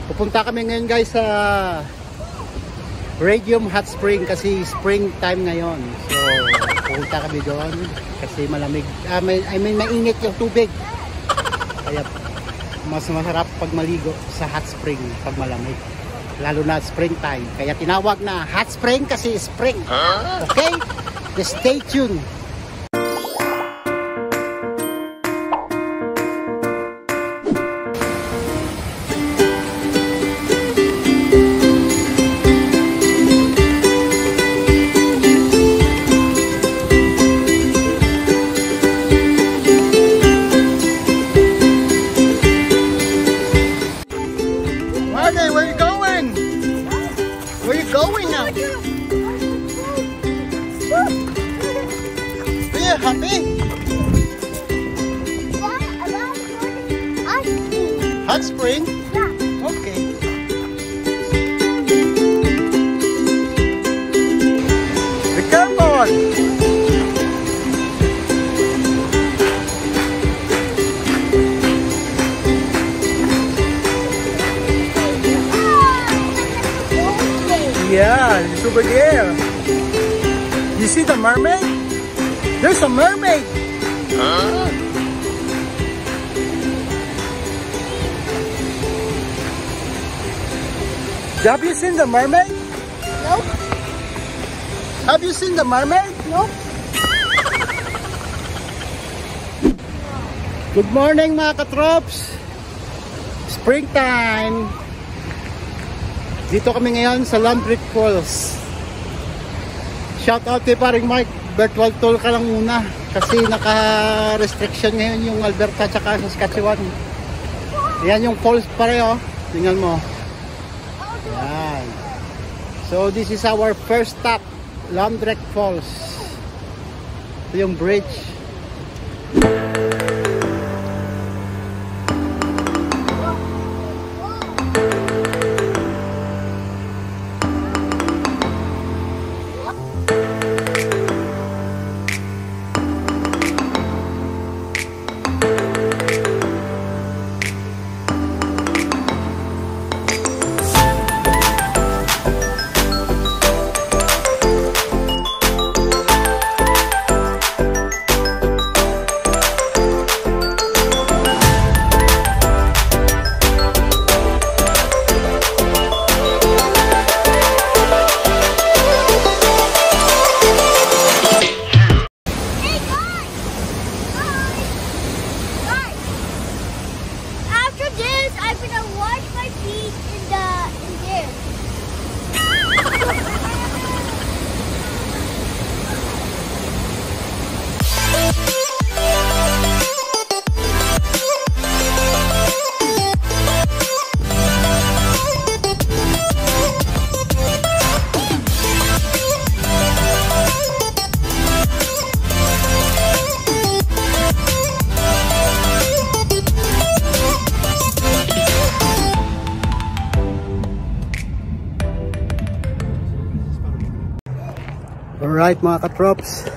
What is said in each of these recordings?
Pupunta kami ngayon guys sa Radium Hot Spring kasi spring time ngayon. So pupunta kami doon kasi malamig. Mainit yung tubig. Kaya mas masarap pag maligo sa hot spring pag malamig. Lalo na spring time. Kaya tinawag na hot spring kasi spring. Okay? Just stay tuned. Happy? Hot spring? Yeah. Okay. Be careful! Yeah, it's over there. You see the mermaid? There's a mermaid! Huh? Have you seen the mermaid? Nope. Have you seen the mermaid? Nope. Good morning mga katrops! Springtime! Dito kami ngayon sa Landrick Falls. Shout out kay paring Mike. Virtual tour ka lang muna kasi naka-restriction ngayon yung Alberta tsaka Saskatchewan. Yan yung falls pareho. Tingnan mo. Yan. So this is our first stop, Landrick Falls. Ito yung bridge. Alright mga katrops,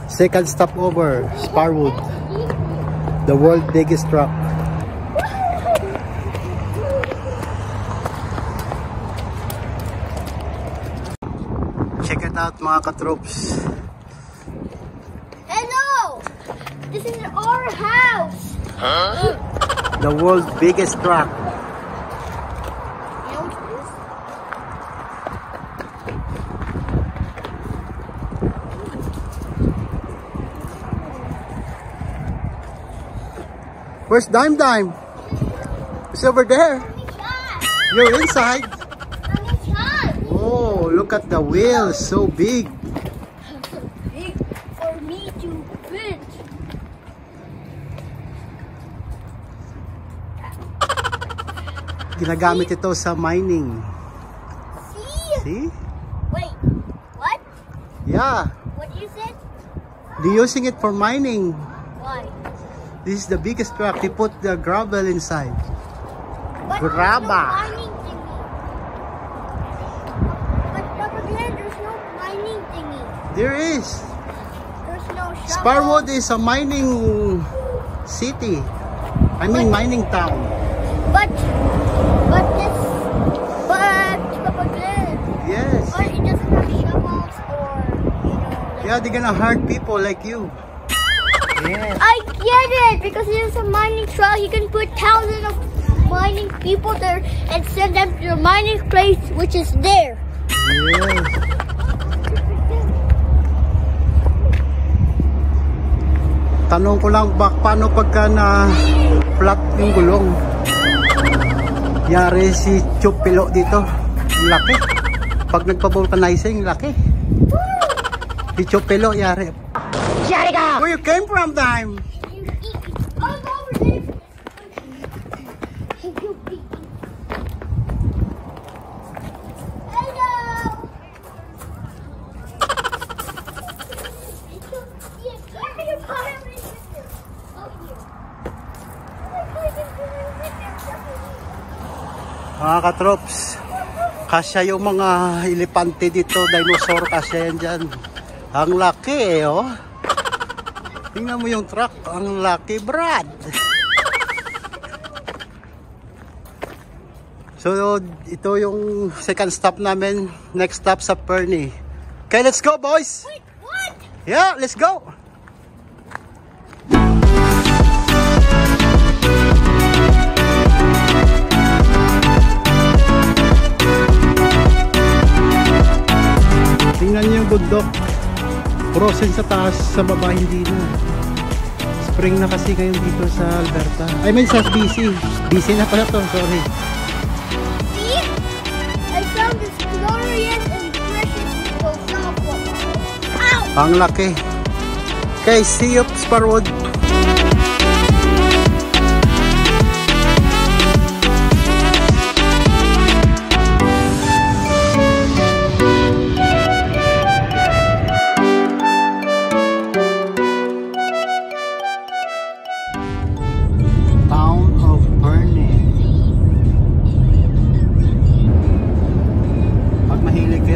second stop over, Sparwood, the world's biggest rock. Check it out mga katrops. Hello! This is our house! Huh? The world's biggest rock. Where's Dime Dime? It's over there. You're inside. Oh, look at the wheels, so big. Big for me to fit. Ginagamit ito sa mining. See? Wait, what? Yeah. What you said? They're using it for mining. Why? This is the biggest truck. They put the gravel inside. But Graba. There's no mining thingy. There is. There's no shovel. Sparwood is a mining city. I mean mining town. But this Yeah, they're gonna hurt people like you. Yeah. I get it because it's a mining trial. You can put thousands of mining people there and send them to the mining place, which is there. Yes. Tanong ko lang, paano pagka na flat yung gulong? Yari si Chupilo dito. Ang laki. Pag nagpa-vulcanizing, laki. Si Chupilo, yari. Yari ka! Where you came from, time? Mga katrops, kasya yung mga elepante dito, dinosaur, kasya yan dyan. Ang laki eh, oh. Tingnan mo yung truck, ang laki, Brad. So, ito yung second stop namin, next stop sa Fernie. Okay, let's go, boys. Wait, what? Yeah, let's go. Tingnan niyo yung bundok. Frozen sa taas, sa baba hindi na. Spring na kasi ngayon dito sa Alberta. I mean sa BC. BC na pala to, sorry. See? I found this glorious and precious little softball. Ow! Ang laki. Okay, see you, Sparwood.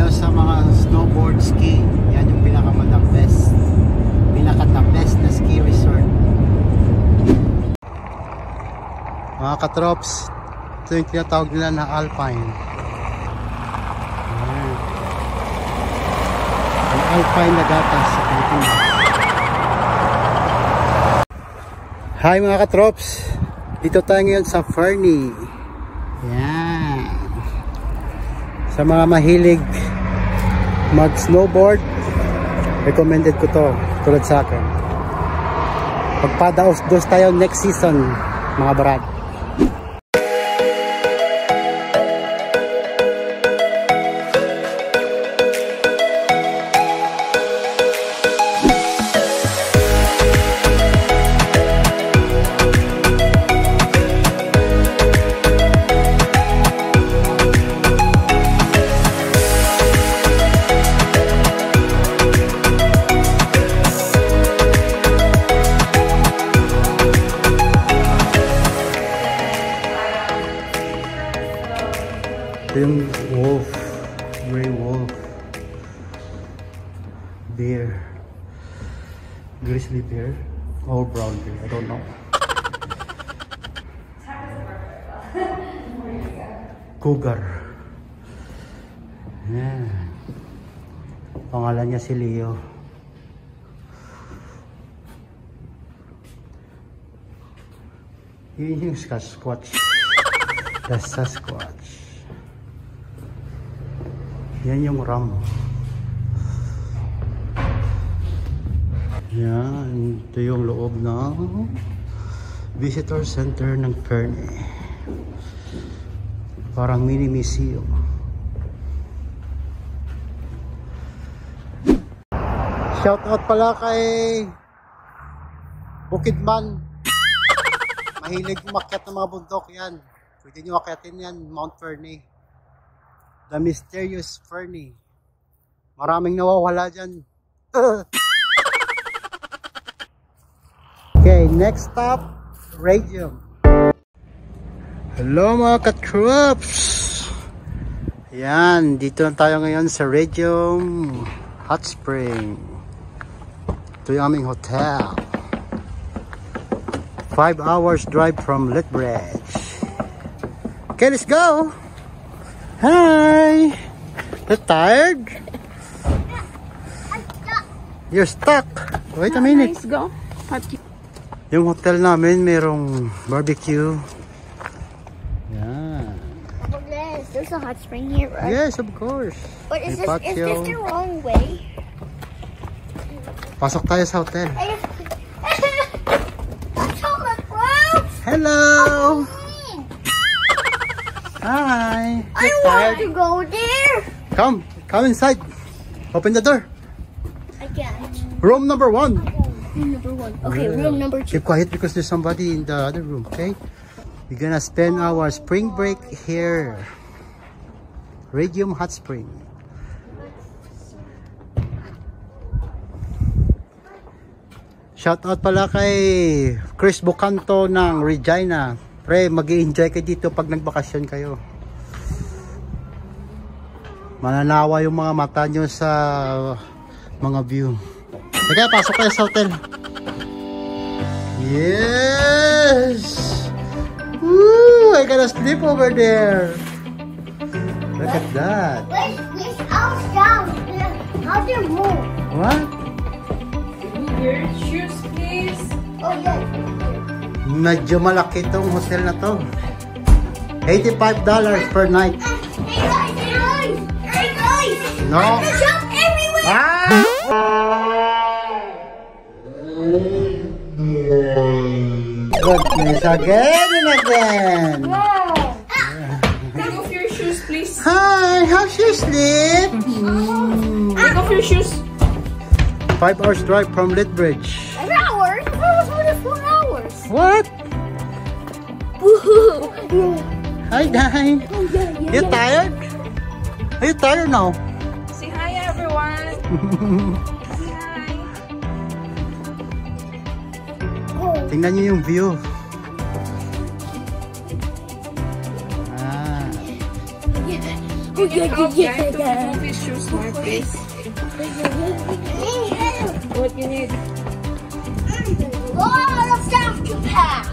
Sa mga snowboard ski, yan yung pinaka-the best na ski resort. Mga katrops, ito yung tinatawag nila na Alpine. Ayan. Ang Alpine na gatas sa Pilipinas. Hi mga katrops, dito tayo ngayon sa Fernie. Yan. Sa mga mahilig mag-snowboard, recommended ko to, tulad sa akin. Pagpadaos-dos tayo next season, mga Brad. Yung wolf, gray wolf, bear, grizzly bear, or brown bear, I don't know. Cougar. Yeah. Pangalan niya si Leo. Yun yung Sasquatch. The Sasquatch. Yan yung ram. Yan, ito yung loob ng visitor center ng Fernie. Parang mini museum. Shout out pala kay Bukidman. Mahilig umakyat ng mga bundok yan. Pwede nyo akyatin yan, Mount Fernie. The mysterious Fernie. Maraming nawawala dyan. Okay, next stop, Radium. Hello mga ka-troops. Yan, dito na tayo ngayon sa Radium Hot Spring. Ito yung aming hotel. 5 hours drive from Lethbridge. Okay, let's go. Hi! You're tired? You're stuck. Wait a minute. Nice, go. Yung hotel namin merong barbecue. Yeah. Oh, yes, there's a hot spring here, right? Yes, of course. But is May this patio. the wrong way? Pasok tayo sa hotel. Hello. Hi. I want to go there. Come inside. Open the door. I can't. Room number 1. Room number 1. Okay, room number 2. Keep quiet because there's somebody in the other room, okay? We're gonna spend our spring break here. Radium Hot Spring. Shout out pala kay Chris Bucanto ng Regina. Pre, mag-i-enjoy kayo dito pag nagbakasyon kayo. Mananawa yung mga mata nyo sa mga view. Teka, pasok kayo sa hotel. Yes! Woo! I gotta sleep over there. Look at that. Where's house down? How's your room? What? Your shoes, please. Oh, yeah. Medyo malaki tong hotel na to. $85 per night. Hey guys, hey guys! Hey guys! No. There's shop everywhere! Ah! Goodness, again and again. Take off your shoes, please. Hi, how's your sleep? Take off your shoes. 5 hours drive from Lethbridge. An hour? It was only 4 hours. What? Woohoo! Hi, Dine. Oh, yeah, yeah, You tired? Are you tired now? Say hi, everyone. Say hi. Oh. Tingnan niyo yung view. Ah. Oh, yeah, Take off, yeah, guys. Take yeah. off his shoes, more, please. What you need? Lot of stuff to pack.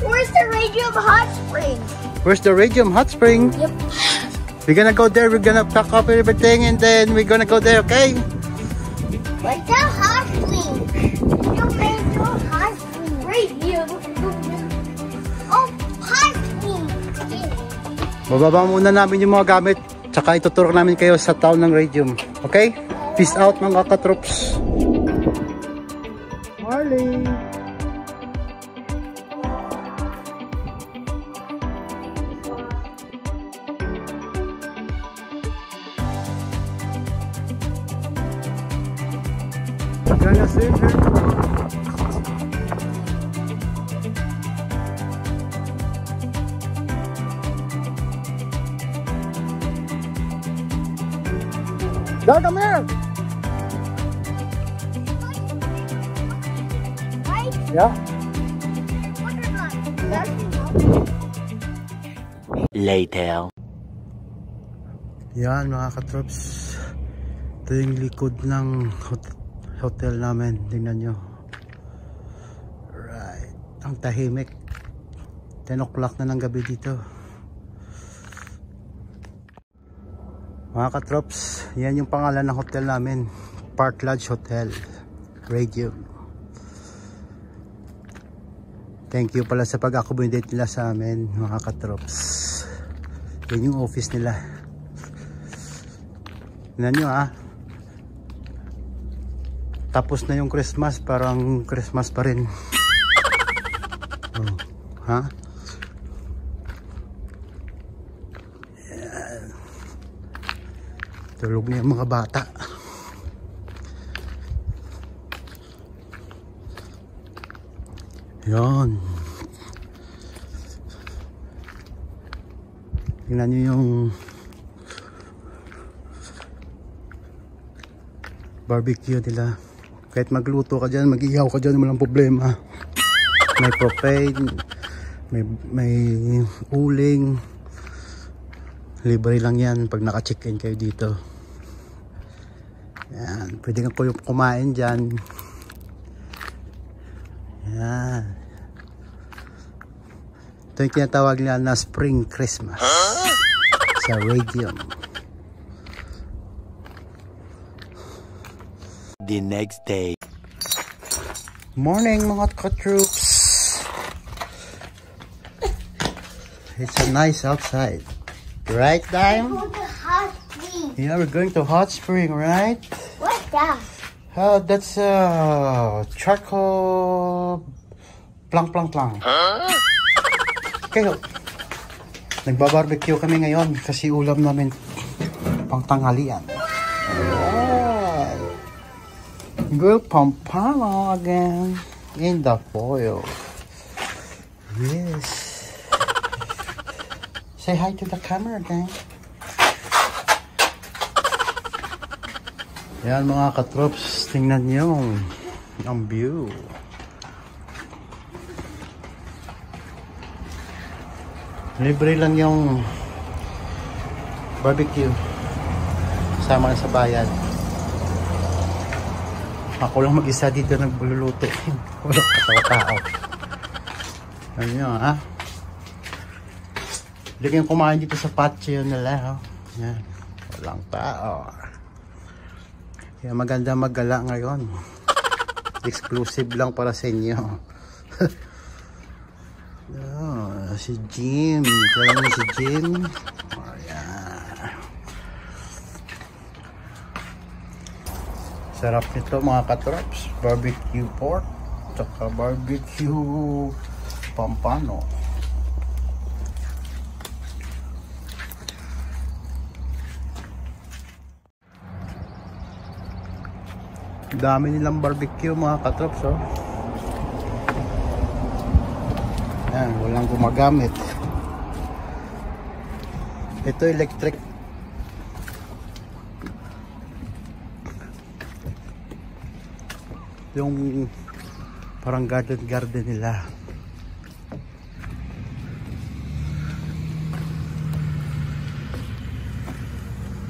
Where's the Radium Hot Spring? Where's the Radium Hot Spring? Yep. We're gonna go there. We're gonna pack up everything and then we're gonna go there, okay? Where's the hot spring? You made no hot spring. Radium. Oh, hot spring. Bababa muna namin yung mga gamit. Tsaka ituturo namin kayo sa town ng Radium. Okay? Peace out mga katroops. Marley. Gonna swim here. Dad, come here. Right? Yeah. Later. Yan mga katrops. Ito yung likod ng hotel namin. Tingnan nyo. Right. Ang tahimik. 10 o'clock na ng gabi dito. Mga katrops, yan yung pangalan ng hotel namin. Park Lodge Hotel Radium. Thank you pala sa pag-accommodate nila sa amin mga katrops. Yan yung office nila. Tingnan nyo ah. Tapos na yung Christmas, parang Christmas pa rin. Oh, ha? Yan. Tulog na yung mga bata. Yan. Tingnan nyo yung barbecue nila. Kahit magluto ka dyan, mag-ihaw ka dyan, walang problema. May propane, may uling. Libre lang yan pag naka-check-in kayo dito. Yan, pwede kang kumain dyan. Yan. Ito yung tinatawag nila na Spring Christmas sa Radium. The next day. Morning mga ka-troops. It's a nice outside. Right, Dime? Go to hot spring. Yeah, we're going to hot spring, right? What's that? That's charcoal plang. Okay, nagbabarbecue kami ngayon kasi ulam namin pang tanghalian. Alright. Good pampano again in the foil. Yes. Say hi to the camera, gang. Yan mga katrops, tingnan nyo ang view. Libre lang yung barbecue. Sama na sa bayan. Ako lang mag-isa dito nagluluto. Walang katao-tao. Ano nyo, ha? Hindi kayong kumain dito sa patio nila, ha? Yan. Walang tao. Kaya maganda maggala ngayon. Exclusive lang para sa inyo. Oh, si Jim. Kaya mo si Jim. Oh, yeah. Sarap nito mga katrops. Barbecue pork. Tsaka barbecue pampano. Dami nilang barbecue mga katrops, oh. Yan, walang gumagamit. Ito electric. Yung parang garden nila.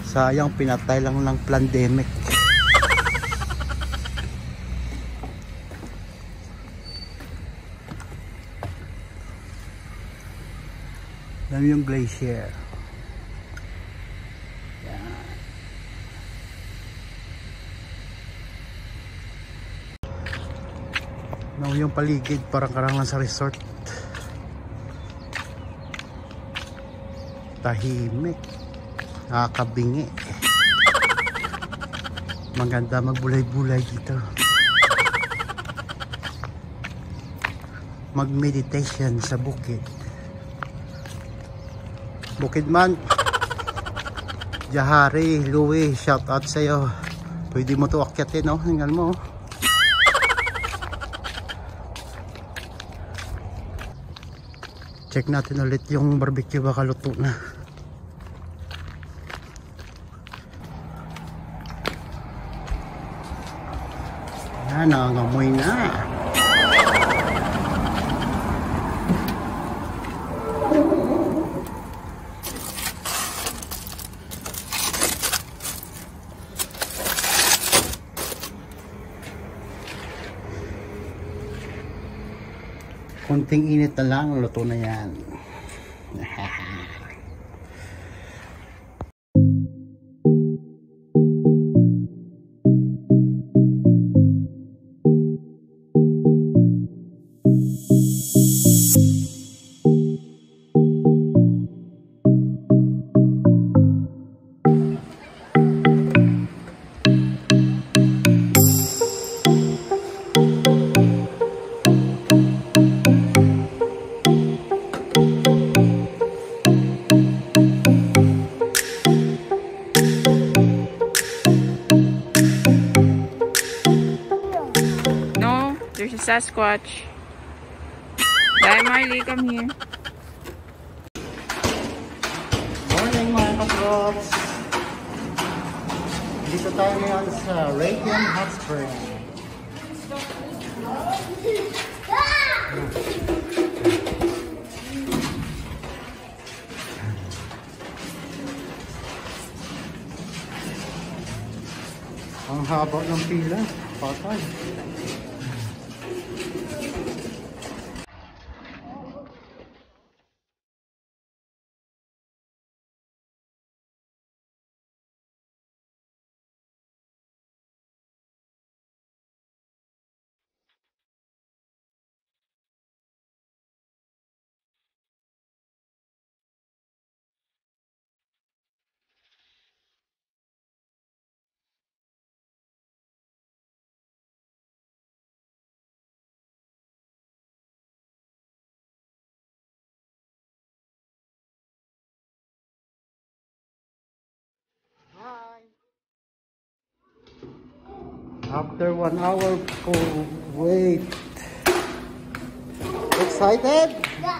Sayang pinatay lang ng pandemic. Yan yung glacier. Yan. No, yung paligid parang karangan sa resort. Tahimik. Nakakabingi. Maganda magbulay-bulay dito. Mag-meditation sa bukid. Bukidman, Jahari, Louie, shout out sa'yo. Pwede mo to akyatin, no? Hanggang mo. Check natin ulit yung barbecue, baka luto na. Yan, nangangamoy na. Konting init na lang, luto na yan. There's a Sasquatch. Bye, Marley, come here. Morning mga katrops. Dito tayo ngayon sa Radiant Hot Spring. Ang haba ng pila. Patay. After 1 hour wait. Excited? Yeah.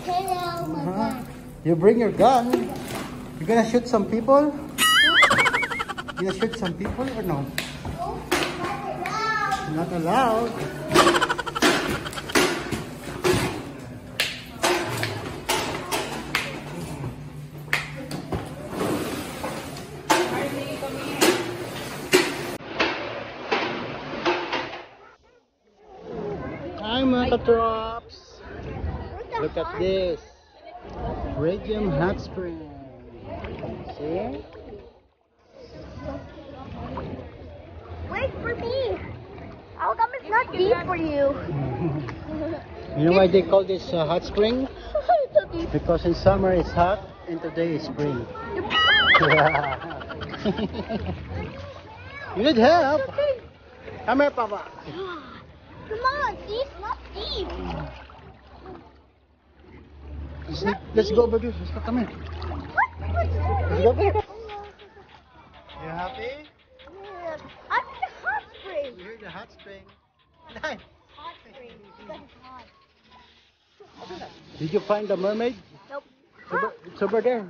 Okay, now my gun. You bring your gun. You're gonna shoot some people? You gonna shoot some people or no? Not allowed. Hi mga drops. Look at this. Radium hot spring. See? Wait for me. How come it's not deep for you? You know why they call this hot spring? Because in summer it's hot and today is spring. You need help. Come here, Papa. Come on, see, it's not deep. Let's go over there. Let's go. Come here. Let's go over there. You happy? Yeah. I'm in the hot spring. You're in the hot spring. Nice. Hot spring. That's hot. Did you find the mermaid? Nope. It's over there.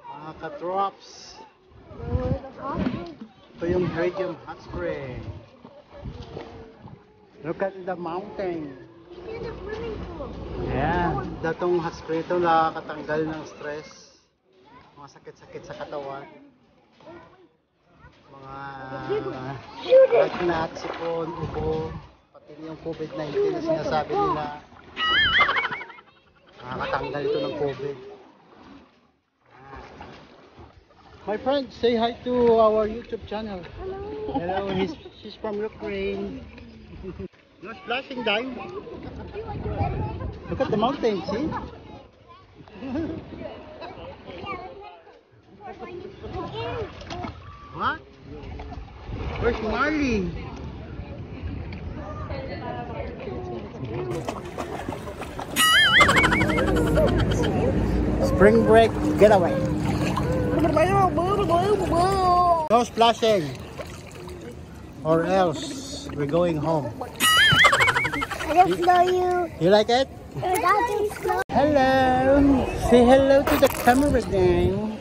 Mga ka-drops. Where's the hot spring? Ito yung Radium Hot Spring. Look at the mountain. It's a swimming pool. Yeah, datong hot spring ito nakakatanggal ng stress. Mga sakit-sakit sa katawan. Mga lagnat, sipon, ubo, pati yung COVID-19 na sinasabi nila. Nakakatanggal ito ng COVID. My friend, say hi to our YouTube channel. Hello, she's from Ukraine. No splashing time. Look at the mountain, see? What? Where's Marley? Spring break getaway. No splashing, or else we're going home. I don't know you. You like it? Hello. Say hello to the camera gang.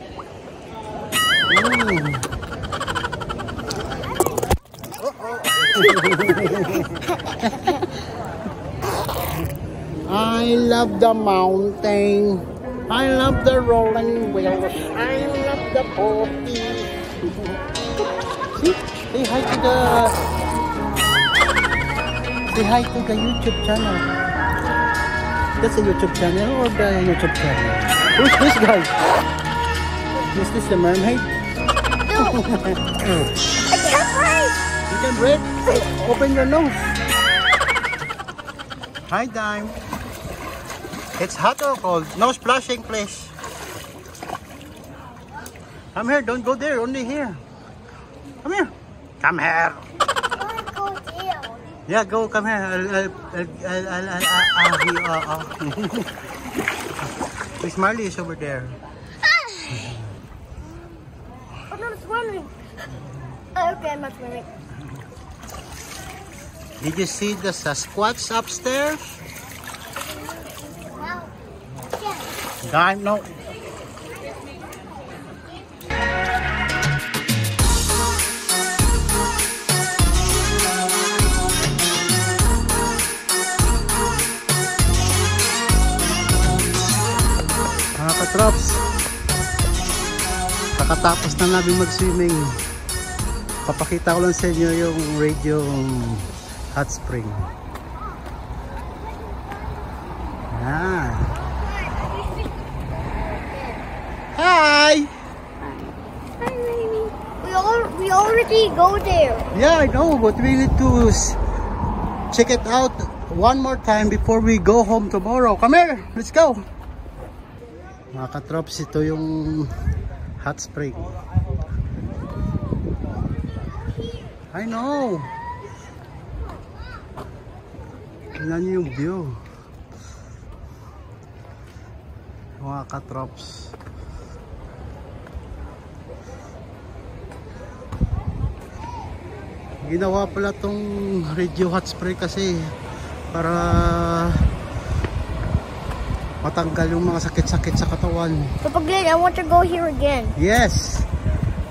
I love the mountain. I love the rolling wheels. I love the poppy. See? Say hi to the YouTube channel. That's a YouTube channel or the YouTube channel? Who's this guy? Is this the mermaid? No. I can't breathe. You can breathe? Open your nose. Hi, Dime. It's hot or cold? No splashing, please. Come here. Don't go there. Only here. Come here. Come here. Yeah, go. Come here. Miss Marley is over there. I'm not swimming. Okay, I'm not swimming. Did you see the Sasquatch upstairs? Wow. Yeah. Dime, no. Mga katrops, kakatapos na namin mag-swimming. Papakita ko lang sa inyo yung Radium Hot Spring. Yan. Hi! Hi, Mimi. We already go there. Yeah, I know, but we need to check it out one more time before we go home tomorrow. Come here, let's go. Mga katrops, ito yung hot spring. I know. Tingnan niyo yung view. Mga katrops. Ginawa pala tong radio hot spray kasi para matanggal yung mga sakit-sakit sa katawan. Papa Glenn, I want to go here again. Yes.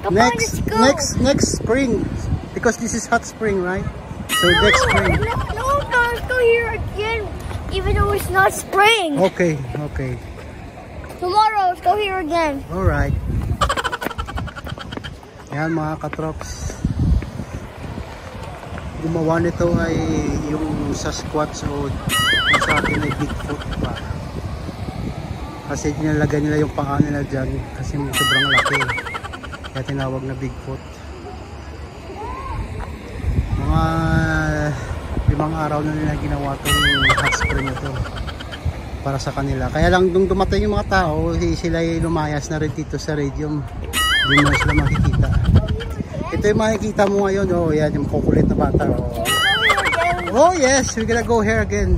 Come on, let's go. Next spring, because this is hot spring, right? So next spring. No, let's go here again, even though it's not spring. Okay. Tomorrow, let's go here again. Alright. Yan mga katrops. Gumawa nito ay yung Sasquatch o yung sa atin ay Bigfoot pa. Kasi nilalagay nila yung paa nila dyan kasi sobrang laki. Kaya tinawag na Bigfoot. Mga 5 araw na nila ginawa itong hot spring ito para sa kanila. Kaya lang nung dumating yung mga tao, sila ay lumayas na rin dito sa radium. Hindi mo sila makikita. Ito yung makikita mo ngayon. Oh, yan yung kukulit na bata. Oh yes, we're gonna go here again.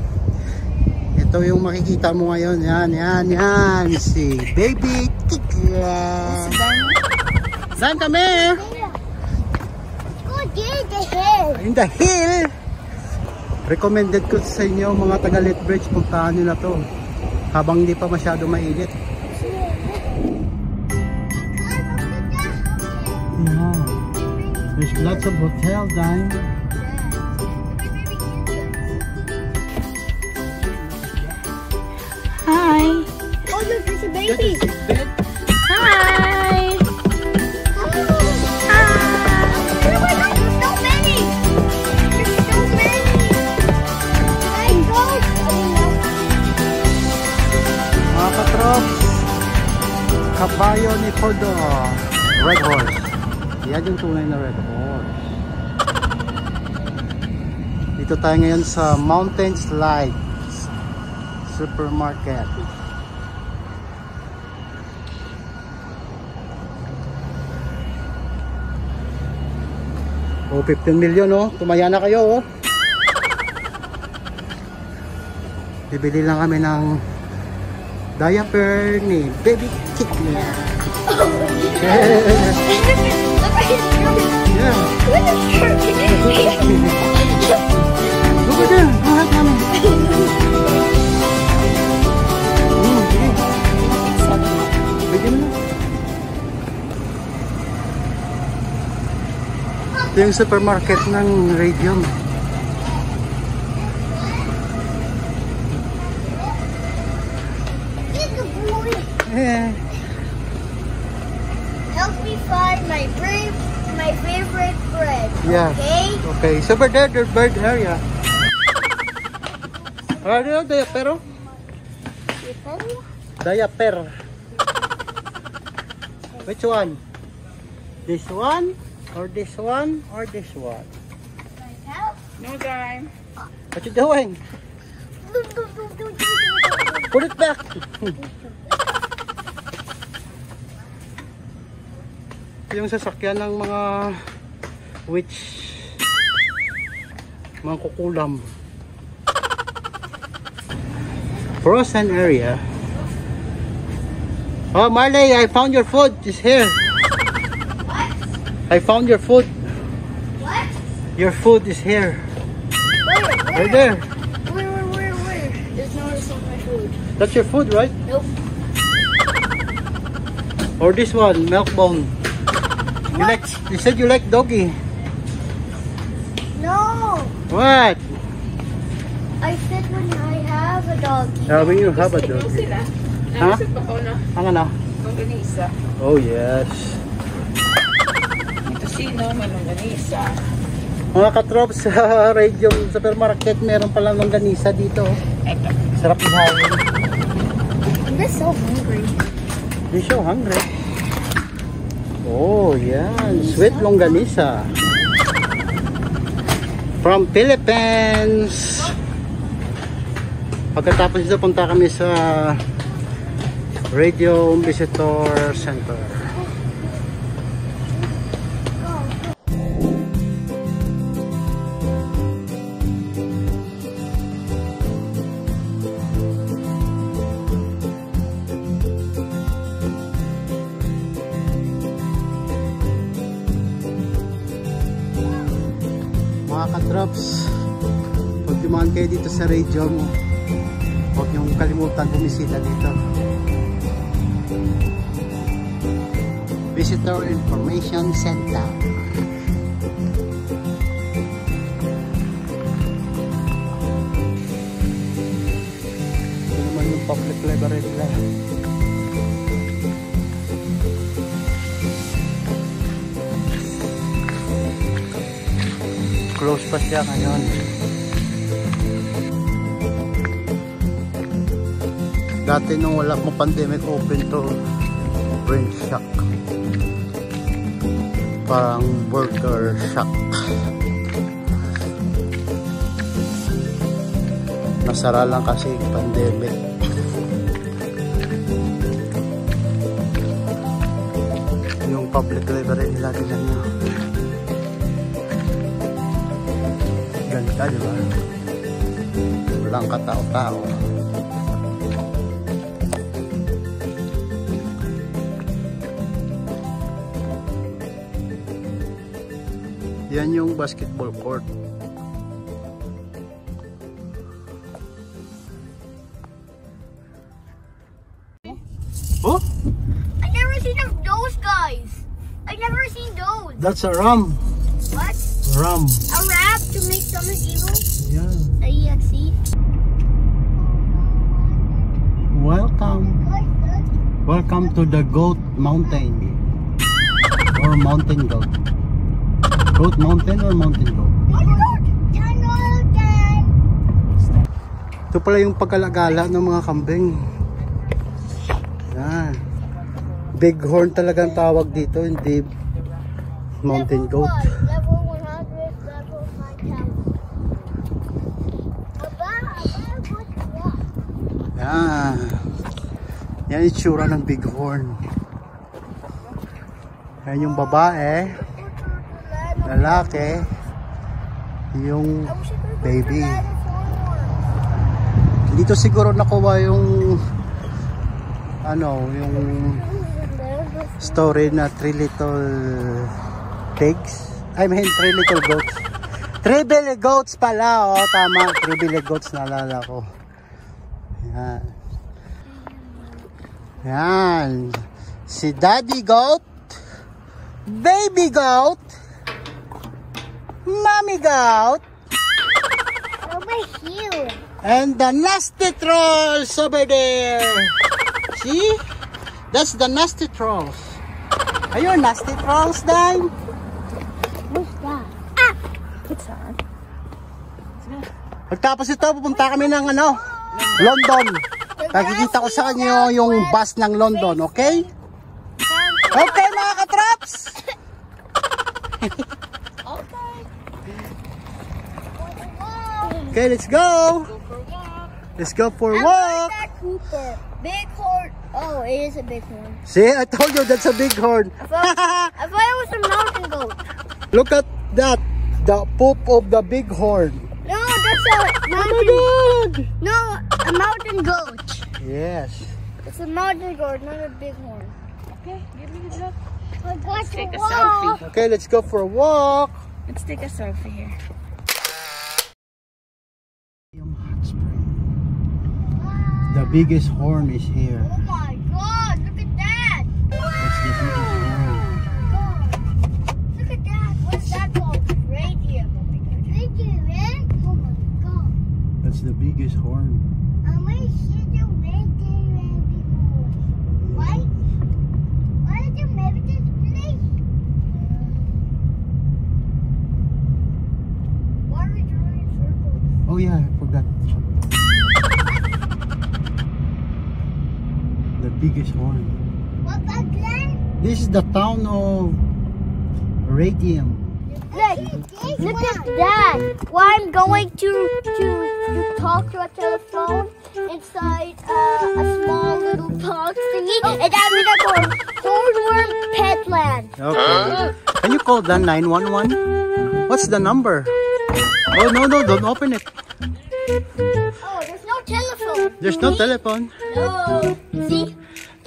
Ito yung makikita mo ngayon. Yan. Si Baby Kikla. Saan kami? In the hill. Recommended ko sa inyo mga taga Lethbridge, puntahan nyo na to habang hindi pa masyado mainit. Yeah. There's lots of hotel down. Hi. Oh, look, there's a baby. Hi. Mga katrops, kabayo ni Podo, Red Horse. Yan yung tunay na Red Horse. Dito tayo ngayon sa Mountain Slides Supermarket. Oh, 15 million oh. Tumaya na kayo oh. Bibili lang kami ng diaper ni Baby Kikla. Yeah. Look at them. Go ahead, mommy. Bigyan mo na. Ito yung supermarket ng Radium. Yeah. Help me find my favorite bread. Yeah. Okay. So over there, the bird area. Ano diaper? Diaper. Which one? This one? Or this one? Or this one? No time. What you doing? Put it back. Yung sasakyan ng mga witch, mga kukulam. Frozen area. Oh Marley, I found your food. It's here. What? I found your food. What? Your food is here. Where? Right there. Where? There's no one my food. That's your food, right? Nope. Or this one, milk bone. You said you like doggy. No. What? I said when I have a doggy. When you have a doggy. Sila. Ha? Nasip ako na. Ang ano? Longganisa. Oh yes. Ito sino, malongganisa. Mga katrops sa Radium Supermarket, meron palang longganisa dito. Sarap ihayin. I'm just so hungry. You're so hungry. Oh, yan. Sweet longganisa. From Philippines. Pagkatapos dito, punta kami sa Radio Visitor Center. Katrops, pag dumaan kayo dito sa radio mo, huwag niyong kalimutan bumisita dito. Visitor Information Center. Ito naman yung public library nila. Close pa siya ngayon. Dati nung wala mo pandemic, open to. Brain shock. Parang burger shock. Nasara lang kasi pandemic. Yung public library nila nyo. Ganda, diba? Walang katao-tao. Yan yung basketball court. Oh? I never seen of those guys. I never seen those. That's a ram. What? Ram. A rap to make stomach evil? Yeah. A EXE? Welcome. Welcome to the Goat Mountain. Or Mountain Goat. Goat Mountain or Mountain Goat? Ito pala yung pagkalagala ng mga kambing. Yan. Bighorn talaga ang tawag dito, hindi Mountain Goat. Level 100, level 5,000. Yan. Yan yung itsura ng Bighorn. Yan yung babae. Lalaki. Yung baby. Dito siguro nakuha yung yung story na 3 little pigs. I mean 3 little goats. 3 billy goats pala, oh, tama. 3 billy goats, naalala ko. Yan. Yan. Si daddy goat, baby goat, mommy goat, Over here. and the nasty trolls over there. See? That's the nasty trolls. Are you nasty trolls, Dan? What's that? It's on. Pagtapos ito, pupunta kami ng London. Nakikita ko sa kanyo yung bus ng London, okay? Okay, mga katraps? Okay, let's go. Let's go for a walk. That Cooper. Bighorn. Oh, it is a bighorn. See, I told you that's a bighorn. I thought it was a mountain goat. Look at that. The poop of the bighorn. No, that's a mountain. Good. No, a mountain goat. Yes. It's a mountain goat, not a bighorn. Okay, give me the look. Let's take a selfie. Okay, let's go for a walk. Let's take a selfie here. Hot spring. The biggest horn is here. Oh my God! Look at that! That's the biggest horn. Look at that! What's that called? Radium. Radium? Oh my God! That's the biggest horn. I want to see the radium before. Why? Why did you make this place? Why are we drawing circles? Oh yeah, I forgot. The biggest horn. What about Glenn? This is the town of Radium. Look at that! Well, I'm going to talk to a telephone inside a small little box thingy, and I'm in a hornworm petland. Okay. Can you call that 911? What's the number? Oh no, don't open it. Oh, there's no telephone. There's no telephone. No. See?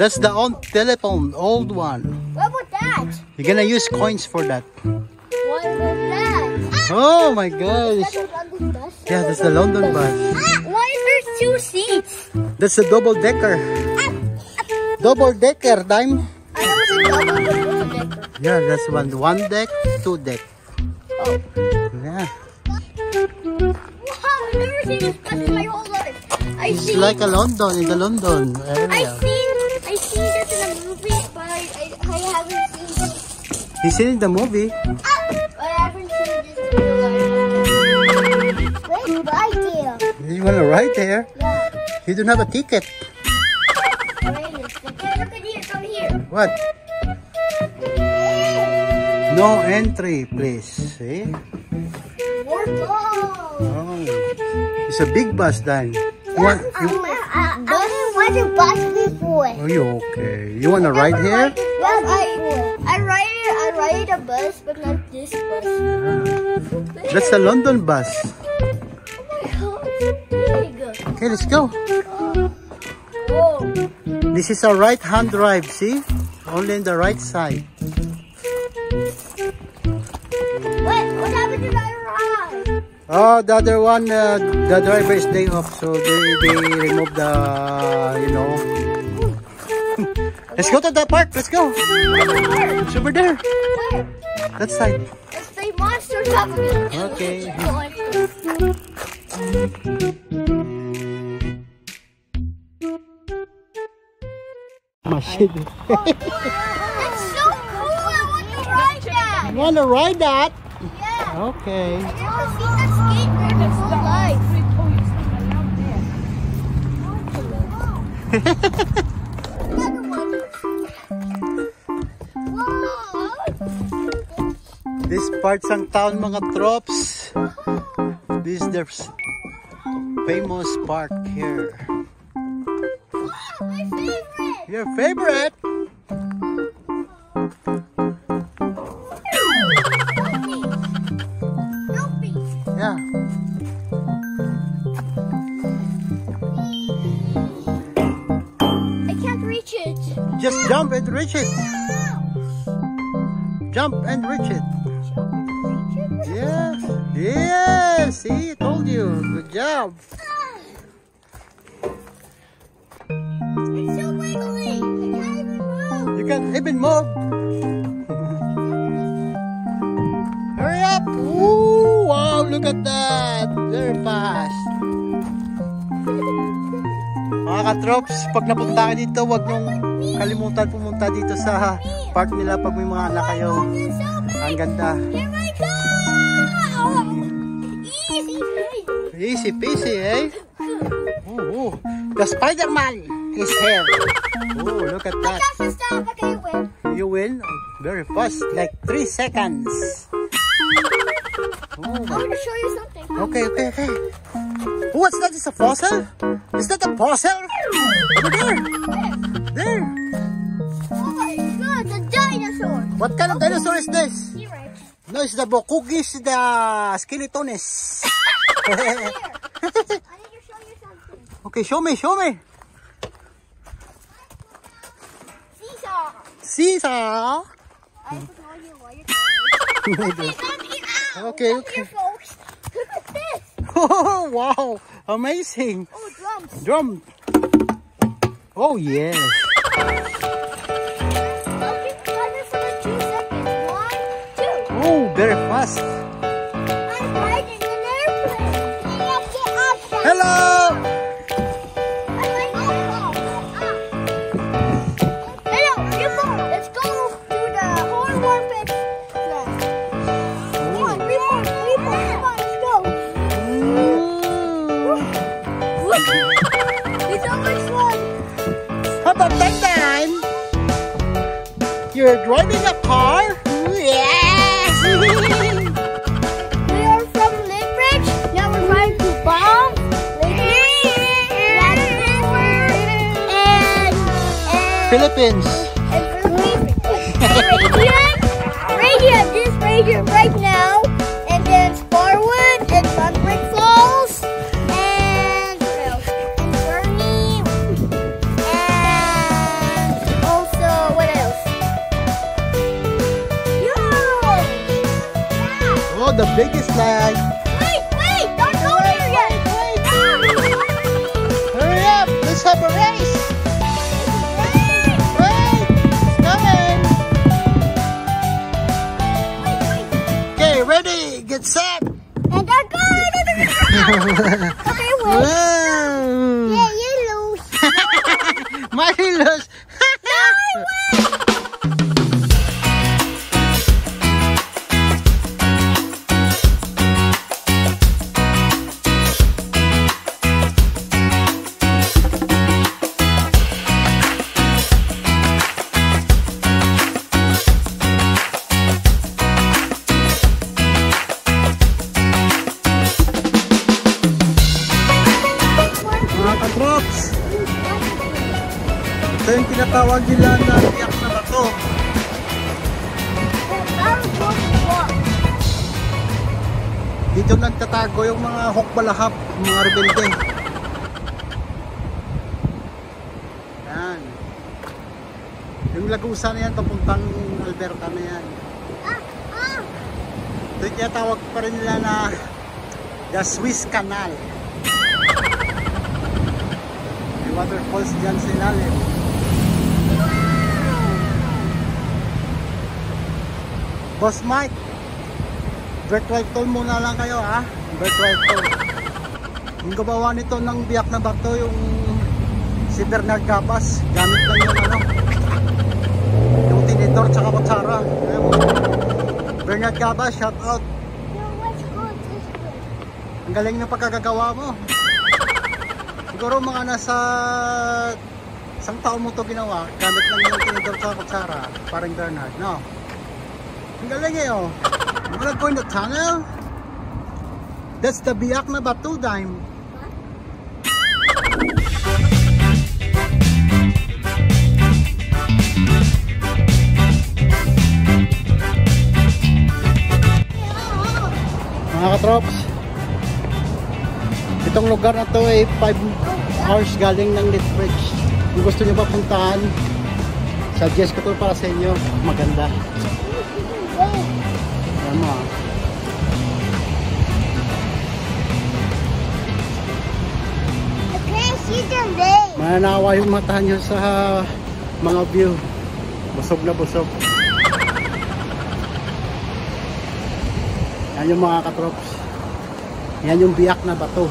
That's the old telephone, old one. What about that? You're gonna use coins for that. What about that? Oh my gosh. That's a London bus. Yeah, that's the London bus. Why is there 2 seats? That's a double decker. Double decker, Dime. I never seen double decker. Yeah, that's one deck, 2 deck. Oh. Yeah. Wow, I've never seen this bus in my whole life. It's like a London, in the London area. I seen this in a movie, but I haven't seen this. You seen in the movie? I haven't seen this in real life. Let's ride there. You want to ride there? Yeah. You don't have a ticket. Look at here, come here. What? No entry, please. See? More balls. Oh, it's a big bus, Dan. I didn't want to bus before. Are you okay? You want to ride here? Yes, I ride a bus, but not this bus. That's the London bus. Oh my god, it's big. Okay, let's go. Oh. This is a right-hand drive, see? Only in the right side. What happened to that ride? Oh, the other one, the driver is day off, so they remove the, you know. Let's go to the park. Let's go. It's over there. Where? That side. Let's play Monster Cabinet. Okay. Machine. It's so cool. I want to ride that. You want to ride that? Yeah. Okay. I've never seen that skateboard in my whole life. Another one. Wow. This part's ang town, mga trops. This is the famous park here. My favorite. Your favorite? Yeah. I can't reach it. Just jump and reach it. Jump and reach it. Yes. Yes. See, I told you. Good job. It's so wiggly. I can't even move. You can't even move. Hurry up. Ooh, wow, look at that. Very fast. Mga katrops, pag napunta kayo dito, huwag niyong kalimutan pumunta dito sa park nila pag may mga anak kayo. It's so big. Ang ganda. Here I go. Easy. Easy peasy, eh? Ooh, the Spider-Man is here. Ooh, look at that. Just stop. Okay, win. You win very fast, like 3 seconds. I want to show you something. Okay. Oh, what's that? Is a fossil? Is that a fossil? Over there. There. Oh my god, the dinosaur. What kind of dinosaur is this? T-Rex. No, it's the Bokugis, the Skeletones. Here. I need to show you something. Okay, show me. Seesaw. Seesaw. I have to tell you why you're doing. Okay. Here, folks. Look at this. Oh, wow. Amazing. Oh, drums. Drum. Oh, yes. I'll keep running for like 2 seconds. 1, 2. Oh, very fast. I'm riding an airplane. Hello. Hello, let's go to the horn pit. Come on, report. Let's go. It's so much fun. How about that time? You're driving a car? Yes! We are from Lynbridge. Now we're trying to bomb Philippines. Radium, this Radium right now, and then Sparwood and Sunbrick Falls, and what else? And Fernie, and also what else? Yo! Oh, the the biggest slide. Wait, don't go there yet. Hurry up, let's have a race. Wait, it's coming. Okay, ready, get set. And I'm going. Okay, wait. Wow. Yeah, you lose. Marilos. Mga katrops, ito yung tinatawag nila na biyak na bato. Dito nagtatago yung mga hukbalahap, mga rebelde. Yan. Yung lagusa na yan, papuntang Alberta na yan. Ito yung tinatawag pa rin nila na the Swiss Canal. May waterfalls dyan sa ilalim. Boss Mike, virtual tour muna lang kayo ha. Virtual tour. Yung gabawa nito ng biyak na bato, yung si Bernard Gabas, gamit lang yung yung tinidor tsaka kutsara. Bernard Gabas, shout out. Ang galing ng pagkagagawa mo. Siguro mga nasa isang taon mo to ginawa, gamit lang yung tinidor tsaka kutsara, parang Bernard, no? Ang galing eh oh. You wanna go in the tunnel? That's the biyak na bato dime. Mga katrops, itong lugar na to ay 5 hours galing ng Lethbridge. Kung gusto nyo papuntahan, suggest ko to para sa inyo. Maganda. Ayan mo ah. Mananawa yung mata nyo sa mga view. Busog na busog. Yan yung mga katrops. Yan yung biyak na bato.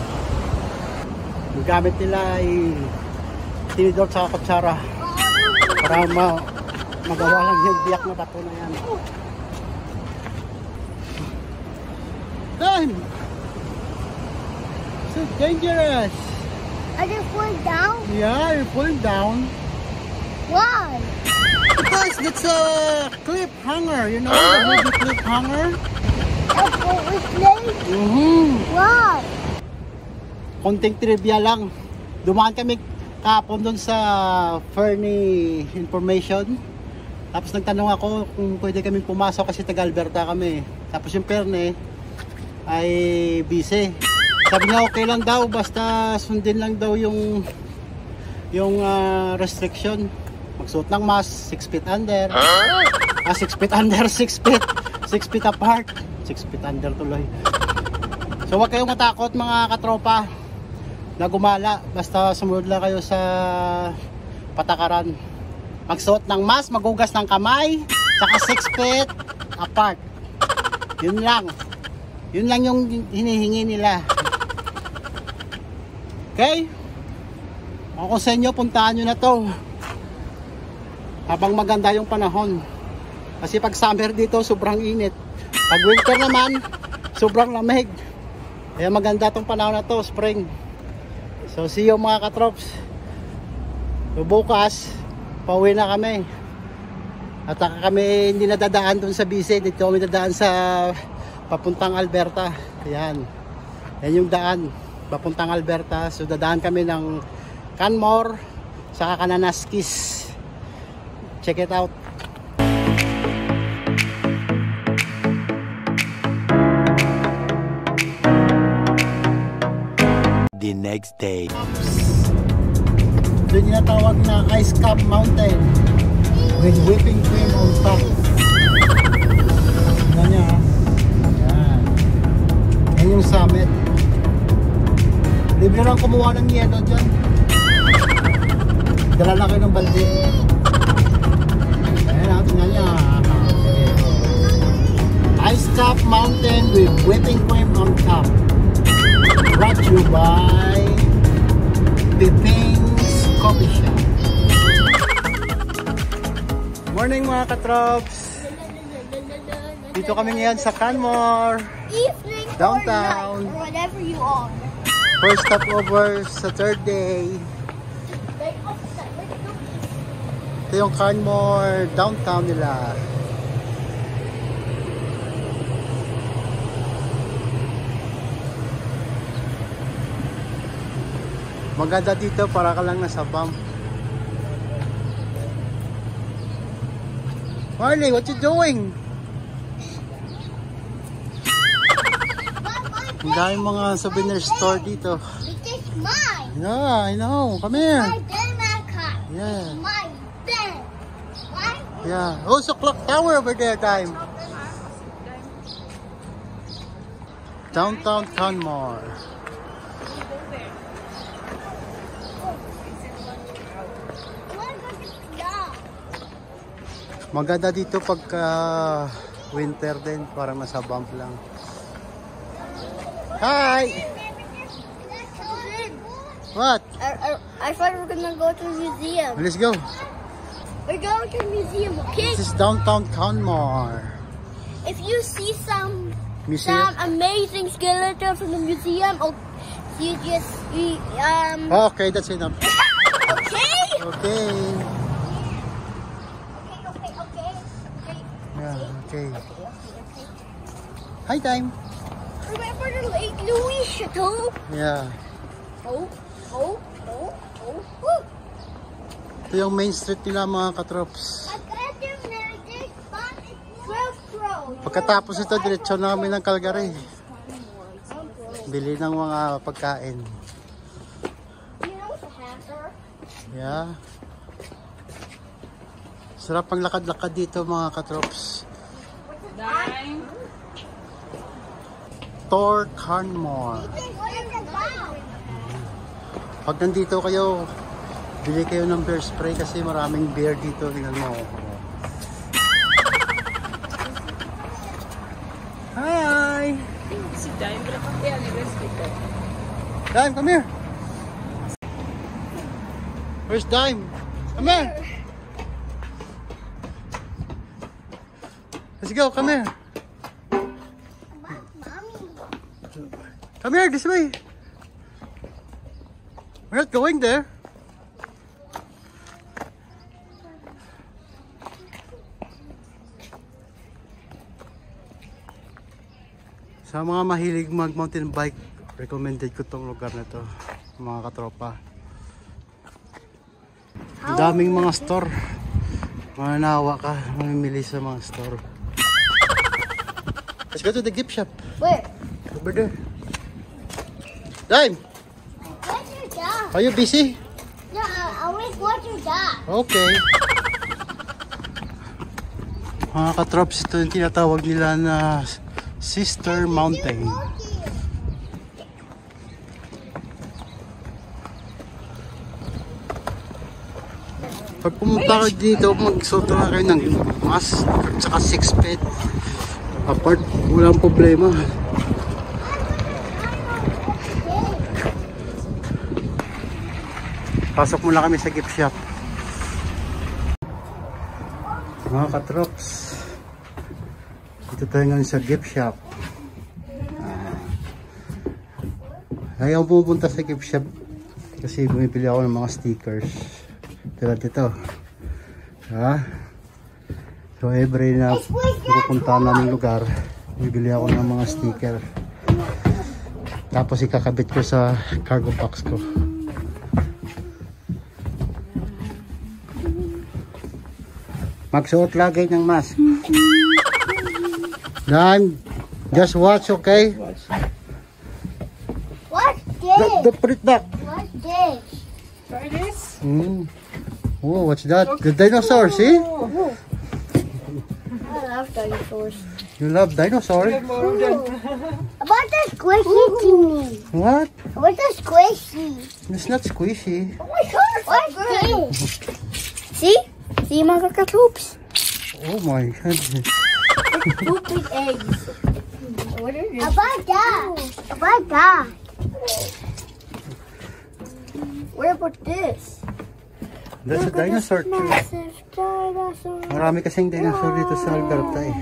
Yung gamit nila ay tinidor sa kutsara para magawa lang yung biyak na bato na yan. Done! So dangerous! Are you falling down? Yeah, you're falling down. Why? Because it's a cliffhanger, you know, the movie Cliffhanger. That's what we played? Why? Konting trivia lang. Dumaan kami kahapon doon sa Fernie Information. Tapos nagtanong ako kung pwede kami pumasok kasi taga Alberta kami. Tapos yung Fernie ay busy. Sabi niya okay lang daw, basta sundin lang daw yung restriction. Magsuot ng mask, 6 feet under. 6 feet under, 6 feet. 6 feet apart. 6 feet under tuloy. So huwag kayong matakot mga katropa na gumala. Basta sumunod lang kayo sa patakaran. Magsuot ng mask, magugas ng kamay, saka 6 feet apart. Yun lang. Yun lang yung hinihingi nila. Okay? Ako sa inyo, puntahan nyo na to habang maganda yung panahon. Kasi pag summer dito, sobrang init. Pag winter naman, sobrang lamig. Kaya maganda tong panahon na to, spring. So see you mga katrops. So bukas, pauwi na kami. At kami hindi nadadaan dun sa BC. Dito kami dadaan sa papuntang Alberta. Ayan. Yan yung daan. Papuntang Alberta. So dadaan kami ng Canmore saka Kananaskis. Check it out. The next day. Ito yung tinatawag na Ice Cap Mountain with whipping cream on top. Tignan niya ha. Ayan. Yan yung summit. Libre lang kumuha ng yelo dyan. Dala lang kayo ng balde. Ayan natin nga niya. Ice Cap Mountain with whipping cream on top. Brought to you by Piping's Coffee Shop. Morning mga katrops. Dito kami ngayon sa Canmore. Evening Downtown. or night, or whatever you are. First stopover sa third day. Ito yung Canmore downtown nila. Maganda dito para ka lang nasa bump. Marley, what you doing? Ang daming mga souvenir store dito. This is mine. Yeah, I know. Come here. My Denmark car. Yeah. My bed. Right? Yeah. Oh, so clock tower over there, time. Downtown Canmore. Maganda dito pagka winter din, parang nasa bump lang. Hi! What? I thought we were gonna go to the museum. Let's go. We're going to the museum, okay? This is downtown Canmore. If you see some Museum? amazing skeletons in the museum, oh, you just Oh, okay, that's enough. okay. Okay. Okay. Yeah, okay. Hi, time. Remember the Lake Louis Chateau? Yeah. Oh. Ito yung main street nila mga katrops. Pagkatapos ito, diretsyo namin ng Calgary. Bili ng mga pagkain. Yeah. Sarap ang lakad-lakad dito mga katrops. Tor Canmore. Pag nandito kayo, bili kayo ng beer spray kasi maraming beer dito. Tingnan mo. Hi! Dime, come here. Where's Dime? Come here. Let's go, come here. Come here, this way. We're not going there. Sa mga mahilig mag mountain bike, recommended ko tong lugar na to, mga katropa. Ang daming mga store. Mananawa ka, mamimili sa mga store. Let's go to the gift shop. Where? Over there. Dime! Where's your dog? Are you busy? No, I want to watch your dog. Okay. Mga katrops, ito yung tinatawag nila na Sister Mountain. Pag pumunta ka dito, magsuot na kayo ng mask at saka 6 feet apart, walang problema. Pasok muna kami sa gift shop. Mga katrops, dito tayo ngayon sa gift shop. Ayaw pupunta sa gift shop kasi bumibili ako ng mga stickers. Tulad ito. So every na pupunta namin lugar, bibili ako ng mga sticker. Tapos ikakabit ko sa cargo box ko. Magsuot lagi ng mask. Dan, just watch, okay? What's this? Don't put it back. What's this? Try this. Oh, what's that? The dinosaur, see? I love dinosaurs. You love dinosaurs? About the squishy thingy. What? What's the squishy? It's not squishy. Oh my god, what's this? See? See my cockatoops? Oh my goodness. Stupid eggs. What is this? About that. About that. What about this? That's a dinosaur too. Massive dinosaur. Marami kasing dinosaur dito sa Alberta eh.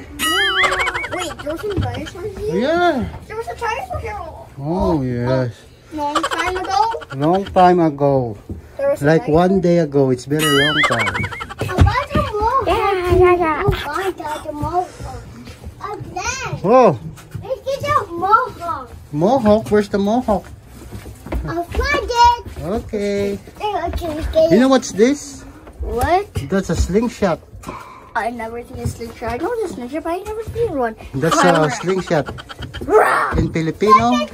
Wait, there was some dinosaurs here? Yeah. There was a dinosaur here. Oh yes. Long time ago. Long time ago. There was Like a one day ago. It's very long time. About the mohawk. Yeah. Oh, about the mohawk. Again. Oh, Let's get the mohawk. mohawk. Where's the mohawk? I'll find it. Okay. Okay, You know what's this? what? That's a slingshot. I never seen a slingshot. I know the slingshot, but I never seen one. That's a slingshot. In Filipino,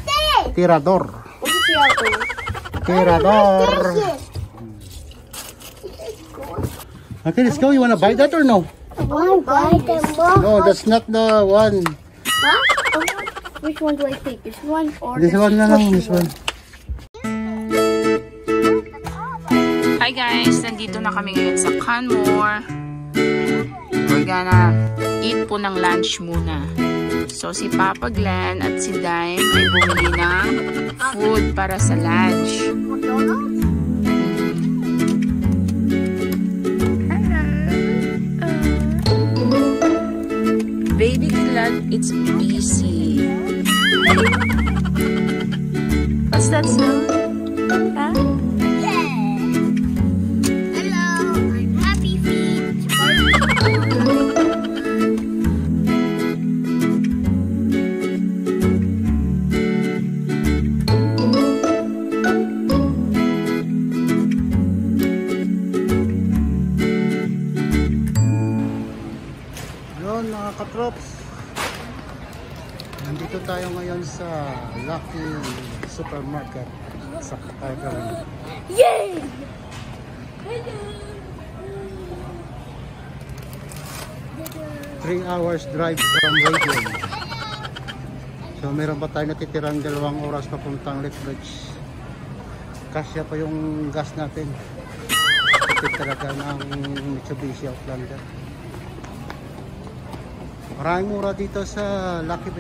tirador. What is it? Tirador. Okay, let's go. You wanna buy that or no? I want to buy the mohawk. No, that's not the one. Huh? Which one do I take? This one or This one na lang. This one. Hi guys, nandito na kami ngayon sa Canmore. We're gonna eat po ng lunch muna. So si Papa Glenn at si Dime ay bumili ng food para sa lunch. Baby Glad, it's busy. What's that sound? Huh? Yun mga katrops. Nandito tayo ngayon sa Lucky Supermarket sa Calgary. Yay! 3 hours drive from Radian. So meron pa tayo natitirang 2 oras papuntang Lethbridge. Kasya pa yung gas natin. Ito talaga ng Mitsubishi Outlander. Maraming mura dito sa Lucky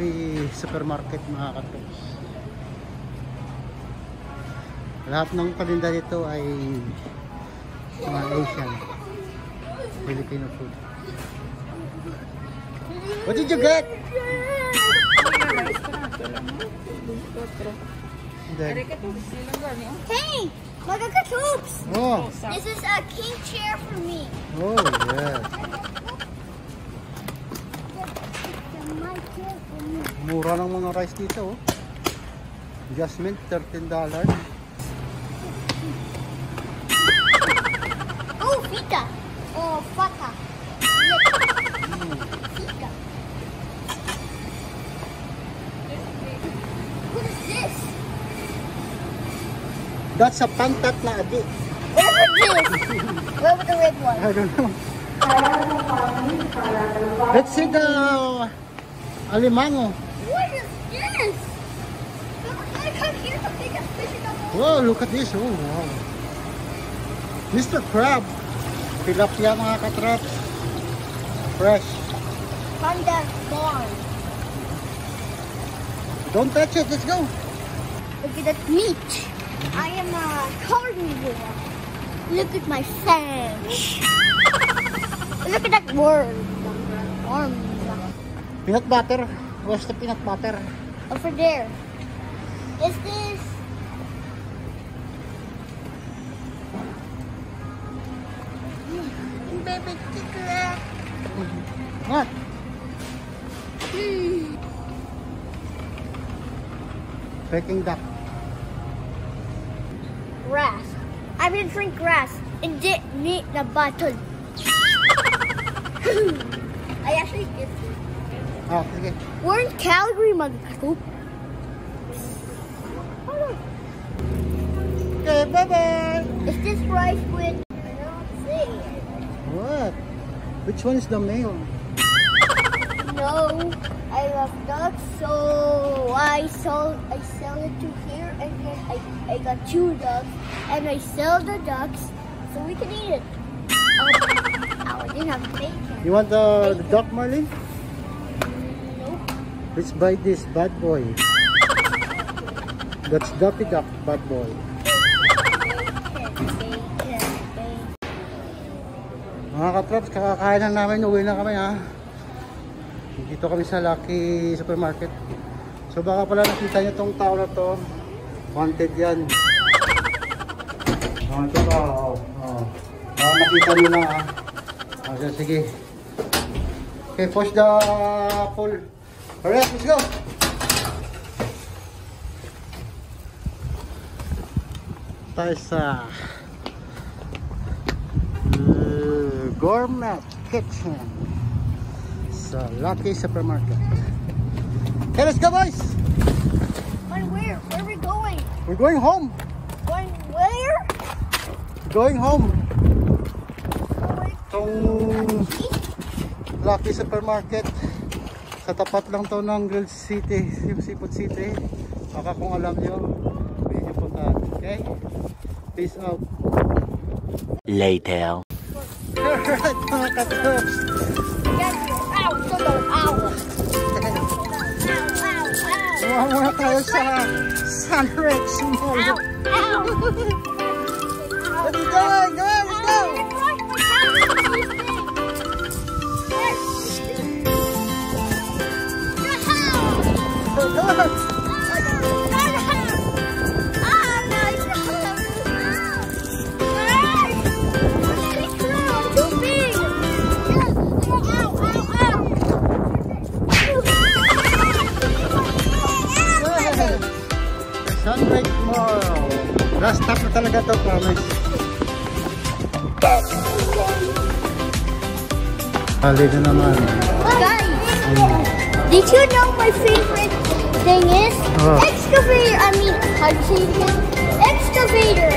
Supermarket mga katrops. Lahat ng paninda dito ay mga Asian, Filipino food. What did you get? Hey, magkakatoops! Oh, This is a king chair for me. oh yeah. Mura ng mga rice dito oh. Jasmine, $13. Oh, fita. Oh, fata. Fita. What is this? That's a pantat na adi. What is this? What about the red one? I don't know. Let's see the alimango. What is this? I come here to pick a fish in the bowl. Whoa, look at this. Oh, wow. Mr. Crab. Tilapia mga katrops. Fresh. From the barn. Don't touch it. Let's go. Look at that meat. I am a carnivore. Look at my fangs. Look at that worm. Worm. Peanut butter. Where's the peanut butter? Over there. Is this? Baby tickler. What? Peking duck. Grass. I'm gonna drink grass and dip me the button. I actually did it. Oh, okay. We're in Calgary, motherfucker. Okay, bye-bye. Is this rice with? I don't see. What? Which one is the male? I love ducks, so I sell it to here, and then I got 2 ducks, and I sell the ducks so we can eat it. I didn't have bacon. You want the duck, Marlene? Nope. Let's buy this bad boy. That's Ducky Duck, bad boy. Mga katrops, kakakain lang namin, uwi na kami ha. Dito kami sa Lucky Supermarket. So baka pala nakita nyo tong tao na to. Wanted yan. Ito ba? Nakita nyo lang ha. Okay, sige. Okay, push the pull. Alright, let's go! Tayo sa Gourmet Kitchen sa Lucky Supermarket. Okay, let's go, boys! Where? Where are we going? We're going home. Going where? Going home. Going Itong Lucky Supermarket. Sa tapat lang to ng Grilled City, yung Seafood City. Baka kung alam nyo, pwede nyo punta. Okay? Peace out. Later. Alright, mga katrops. Ow! Ow! Sumawa muna tayo sa Sunrex Mall. Ow! Ow! Let's go! Let's go! Sunrex Mall. Last stop na talaga to, promise. Hali na naman. Guys, did you know my favorite thing is excavator? I mean, how do you say it again? Excavator.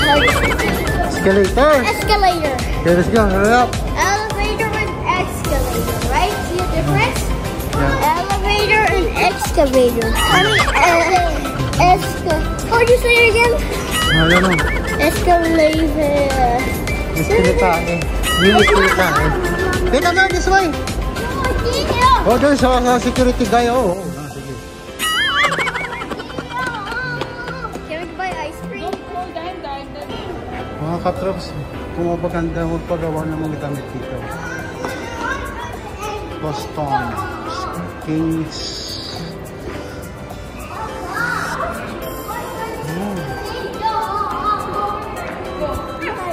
How do you say it? Escalator. Escalator. Okay, let's go. Hurry up. Elevator and excavator, right? See the difference? Yeah. Elevator and excavator. I mean, how do you say it again? I don't know. Escalator. Escalitae. Yung escalitae. Dito na, this way. Oh, doon sa security guy. Oh, sige. Can we buy ice cream? Mga katrops, kung mabaganda magpagawa ng mga damit dito. Boston. Kings.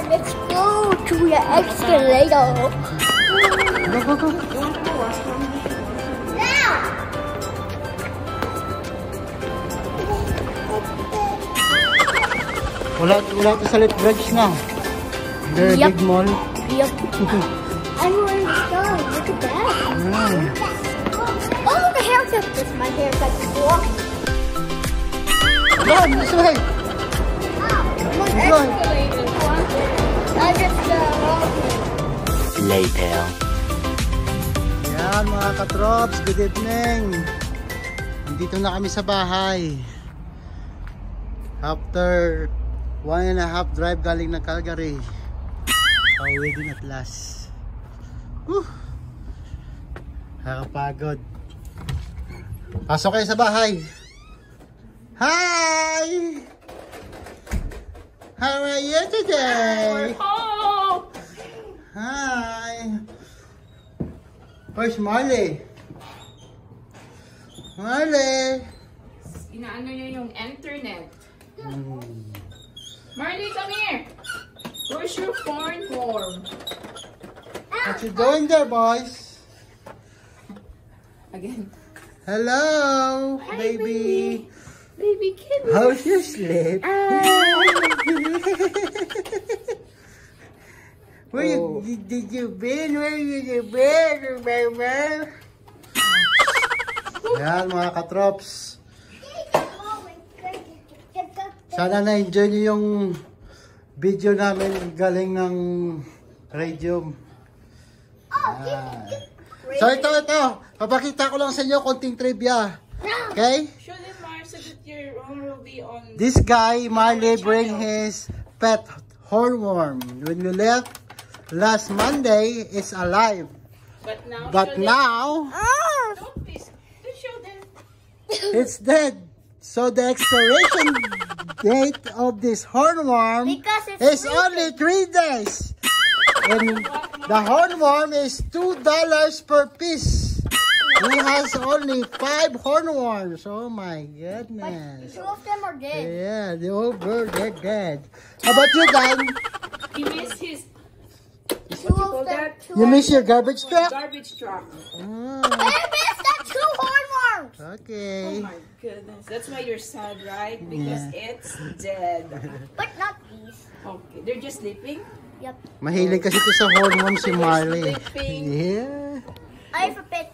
Let's go to the escalator. Go, go, go. Wala ito sa Lip Bridge na. The Yup. big mall. Yep. I'm wearing the star. Look at that. Oh, the haircut. This is my haircut before. Go, this way. I'm on Go. escalator. I just Later. Yan mga katrops, good evening. Nandito na kami sa bahay. After 1.5 drive galing ng Calgary. Pauwi din at last. Nakapagod. Pasok kayo sa bahay. Hi! How are you today? Oh! Hi! Where's Marley? Marley! Inaano niya yung internet. Marley, come here! Where's your phone form? What you doing there, boys? Again. Hello, baby. Baby, can How's your sleep? Where did you been? Where you been, baby? Yan mga katrops. Sana na-enjoy niyo yung video namin galing ng radio. So ito. Papakita ko lang sa inyo konting trivia. Okay? Show them, Mar, so that your owner will be on... This guy, Marley, bring his pet hornworm. When we left last Monday, it's alive. But now, Oh, don't show them. It's dead. So the expiration date of this hornworm because it's is only 3 days. And the hornworm is $2 per piece. He has only 5 hornworms. Oh my goodness. 2 of them are dead. Yeah, the old bird, they're dead. How about you, Dan? He missed his 2 of them. You miss your garbage truck? garbage truck. Oh, I missed the 2 hornworms. okay. Oh my goodness. That's why you're sad, right? Because it's dead. But not these. Okay, they're just sleeping? Yep. Mahilig kasi ito sa hornworm si Marley. Sleeping. Yeah. I have a pet.